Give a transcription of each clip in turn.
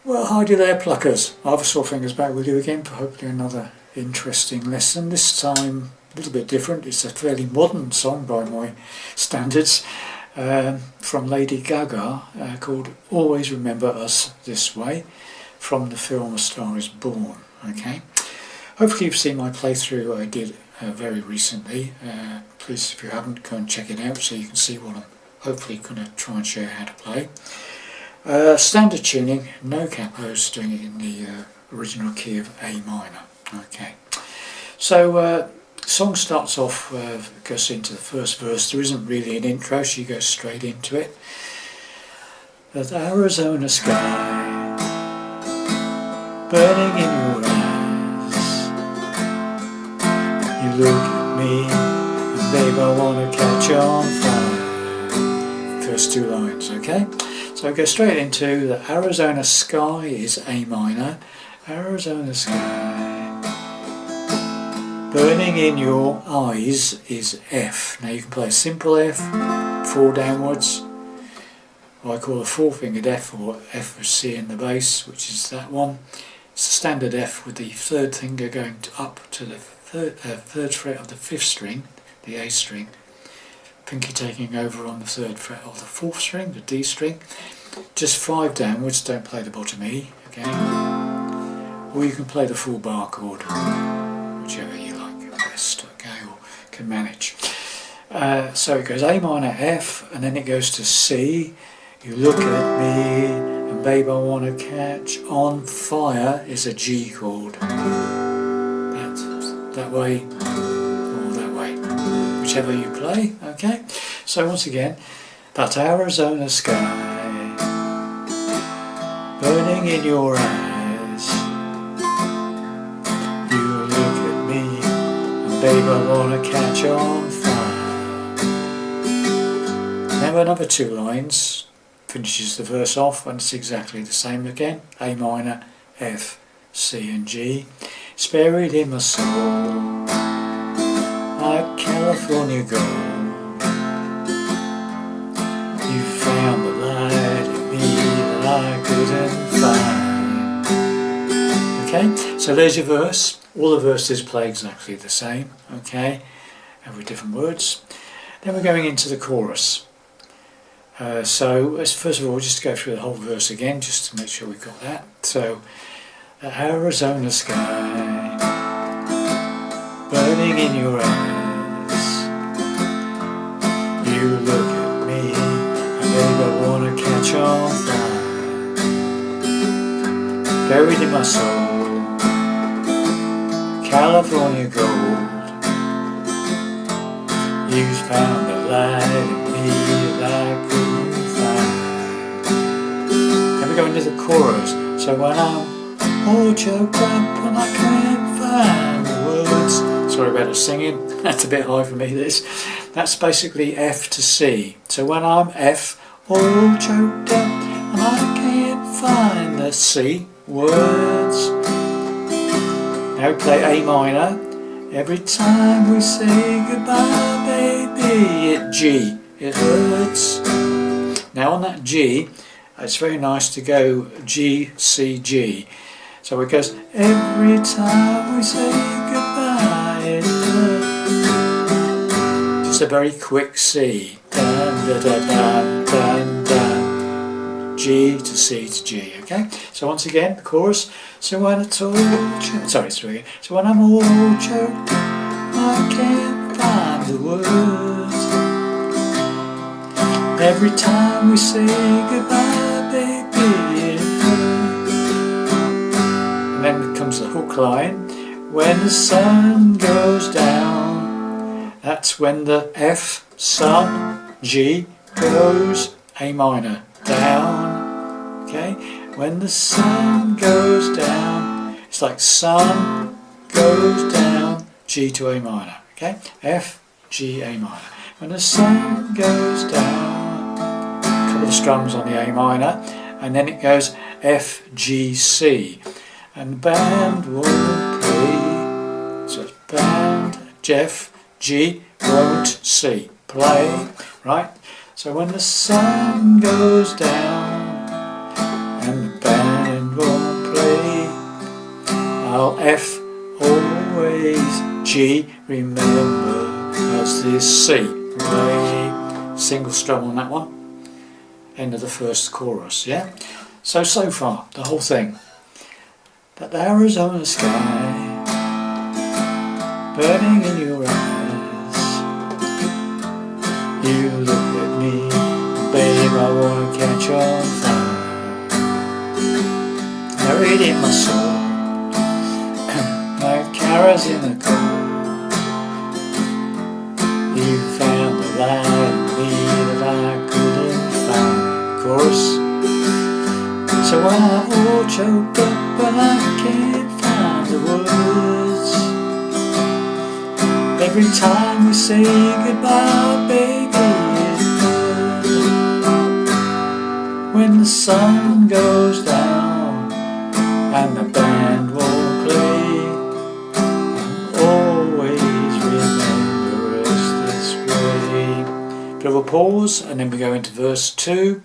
Well, hi there, pluckers. Arthur Sawfingers back with you again for hopefully another interesting lesson. This time a little bit different. It's a fairly modern song by my standards from Lady Gaga called Always Remember Us This Way from the film A Star Is Born. Okay. Hopefully you've seen my playthrough I did very recently. Please, if you haven't, go and check it out so you can see what I'm hopefully going to try and show you how to play. Standard tuning, no capos, doing it in the original key of A minor. Okay, so song starts off, goes into the first verse. There isn't really an intro, so you go straight into it. That Arizona sky burning in your eyes. You look at me, and babe, I want to catch on fire. First two lines, okay? So I go straight into the Arizona sky is A minor, Arizona sky, burning in your eyes is F. Now you can play a simple F, 4 downwards, what I call a 4-fingered F, or F for C in the bass, which is that one. It's a standard F with the third finger going up to the third fret of the 5th string, the A string. Pinky taking over on the 3rd fret of the 4th string, the D string. Just 5 downwards, don't play the bottom E, okay? Or you can play the full bar chord, whichever you like best, okay, or can manage. So it goes A minor, F, and then it goes to C. You look at me, and babe, I want to catch on fire is a G chord. That way, or that way. Whichever you play, okay? So once again, that Arizona sky burning in your eyes. You look at me, and babe, I want to catch on fire. Now another 2 lines finishes the verse off, and it's exactly the same again. A minor, F, C and G. It's buried in my soul like California gold. You found the light in me that I couldn't find. Okay, so there's your verse. All the verses play exactly the same, okay, and with different words. Then we're going into the chorus. So let's first of all just go through the whole verse again, just to make sure we've got that. So, the Arizona sky burning in your eyes. You look at me, and babe, I want to catch on fire. Buried in my soul, California gold. You found the light in me that I couldn't find. Then we go into the chorus. So when I'm all choked up and I can't find the words. Sorry about the singing, that's a bit high for me this. That's basically F to C. So when I'm F, all choked up and I can't find the C words. Now we play A minor. Every time we say goodbye, baby, it G, it hurts. Now on that G, it's very nice to go G, C, G. So it goes, every time we say goodbye, it hurts. Just a very quick C. Dun, da, da, dun, dun, dun. G to C to G, okay? So once again, the chorus. So when it's all choked, sorry, again. So when I'm all choked, I can't find the words. Every time we say goodbye, baby, it hurts. And then comes the hook line. When the sun goes down, that's when the F, sun, G goes A minor, down. Okay? When the sun goes down, it's like sun goes down, G to A minor. Okay? F, G, A minor. When the sun goes down, a couple of strums on the A minor, and then it goes F, G, C. And the band won't play, so it's band, F, G, won't C, play, right? So when the sun goes down and the band F, always, G, remember, that's this C, Re, single strum on that one, end of the first chorus, yeah? So far, the whole thing. That the Arizona sky, burning in your eyes, you look at me, babe, I wanna catch on fire. Buried in my soul, like carrots in the cold. You found the light in me that I couldn't find. Chorus. So when I'm all choked up but I can't find the words, every time we say goodbye, baby, it hurts. When the sun goes down and the band won't play, always remember us this way. Bit of a pause, and then we go into verse 2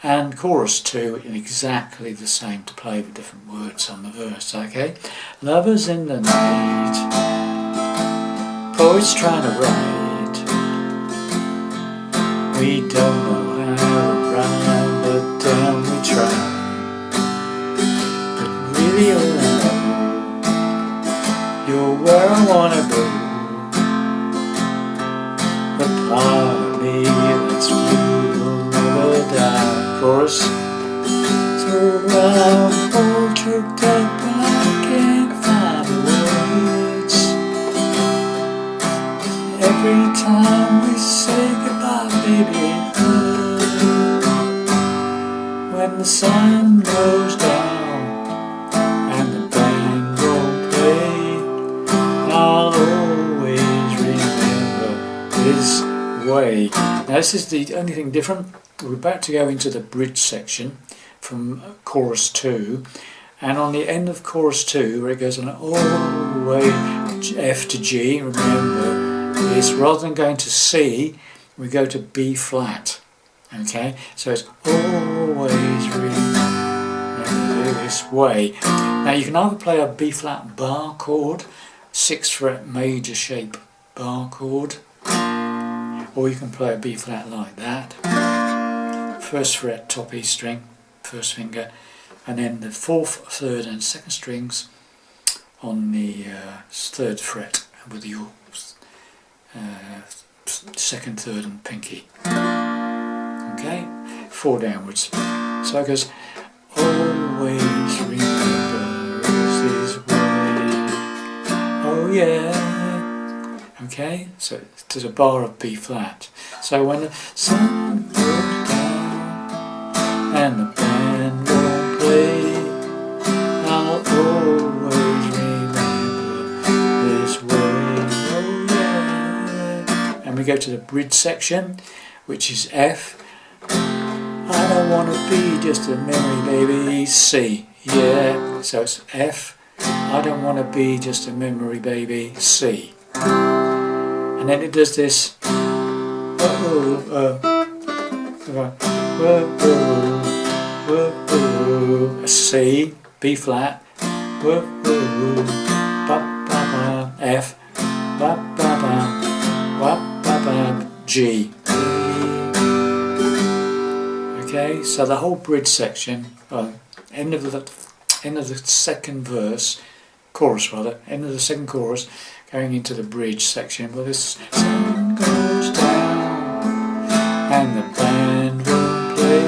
and chorus 2 in exactly the same, to play with different words on the verse, okay? Lovers in the night, poets trying to write, we don't know how to rhyme, but damn we try. Really all I know, you're where I wanna go. The part of me that's blue will never die. Chorus. So I'm all choked up and I can't find the words. Every time we say goodbye, baby, it hurts. When the sun goes down and the band won't play, I'll always remember this way. Now this is the only thing different. We're about to go into the bridge section from chorus 2, and on the end of chorus 2, where it goes on all the way F to G, remember this, rather than going to C, we go to B flat. Okay, so it's always remember this way. Now you can either play a B flat bar chord, 6th fret major shape bar chord, or you can play a B flat like that. 1st fret top E string, 1st finger, and then the 4th, 3rd and 2nd strings on the 3rd fret with your 2nd, 3rd and pinky. Okay, 4 downwards. So it goes, always remember this way. Oh yeah. Okay, so there's a bar of B flat. So when the sun goes down and the band won't play, I'll always remember this way. Oh yeah. And we go to the bridge section, which is F. I don't want to be just a memory, baby. C. Yeah. So it's F. I don't want to be just a memory, baby. C. And then it does this. A C, B flat, F, G. Okay, so the whole bridge section, end of the second verse, chorus rather, end of the second chorus, going into the bridge section, where this sun goes down and the band will play,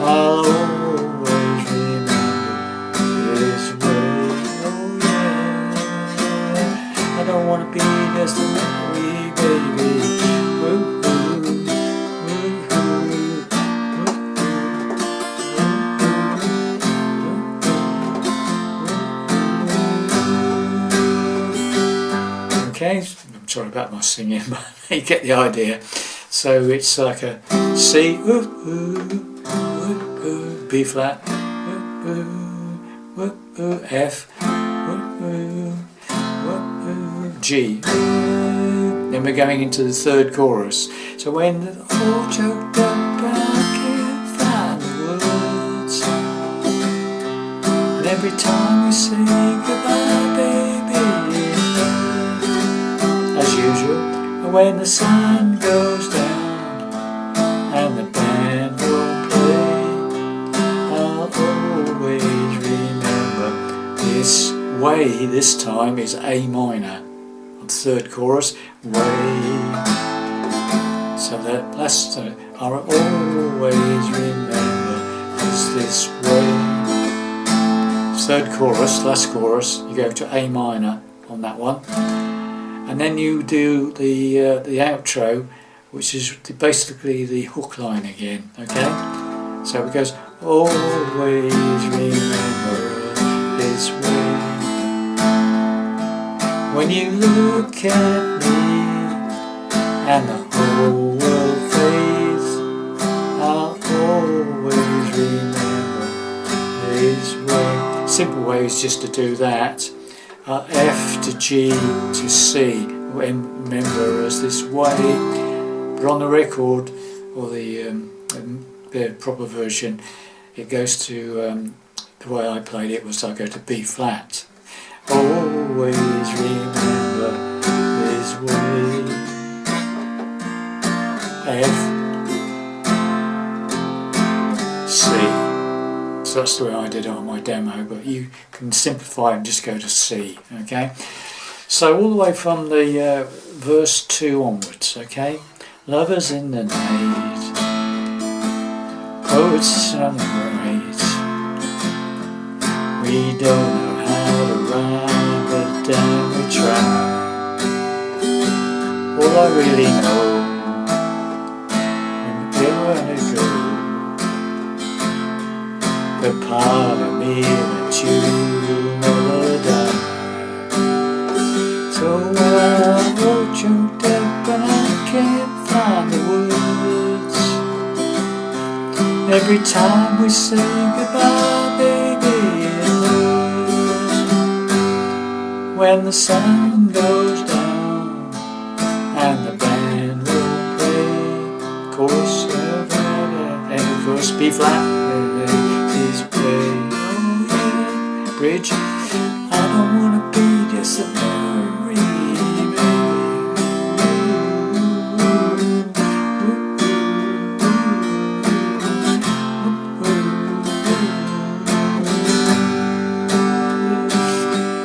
I'll always remember this way. Oh yeah, I don't want to be just a memory, baby. Woo, woo, woo, woo, woo. Okay, I'm sorry about my singing, but you get the idea. So it's like a C, B flat, F, G. Then we're going into the third chorus. So when the all choked up, I can't find the words. And then Every time we say goodbye, baby, as usual, when the sun goes down and the band will play, I'll always remember this way. This time is A minor on third chorus, way. So that last I'll always remember this way. Third chorus, last chorus, you go to A minor on that one, and then you do the outro, which is basically the hook line again. Okay, so it goes, always remember this way. When you look at me and the whole world fades, I'll always remember this way. Simple way is just to do that. F to G to C, remember as this way. But on the record, or the proper version, it goes to, the way I played it was I go to B flat. Always remember this way. F, C. So that's the way I did it on my demo, but you can simplify and just go to C, okay? So all the way from the verse 2 onwards, okay? Lovers in the night, poets celebrate. We don't know how to rhyme, but damn we try. All I really know, when it goes, the part of me that you will never die. So when I'm all choked up and I can't find the words, every time we say goodbye, baby, it hurts. When the sun goes down and the band will play, chorus and of course B flat. Bridge, I don't wanna be just a memory,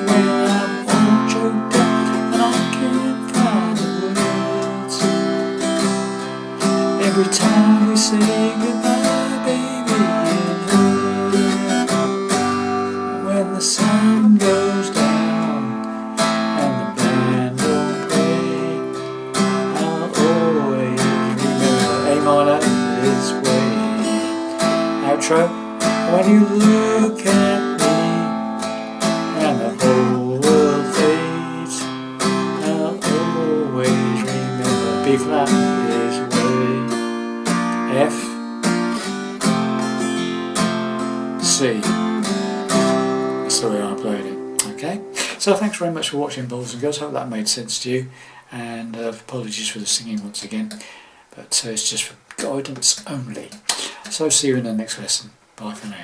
when I'm all choked up and I can't find the words, every time we say goodbye, baby, when the sun goes down and the band will play, I'll always remember A minor this way. Outro, when you look at me and the whole world fades, I'll always remember B flat this way. F, C. That's the way I played it. Okay, so thanks very much for watching, boys and girls. Hope that made sense to you, and apologies for the singing once again, but it's just for guidance only. So see you in the next lesson. Bye for now.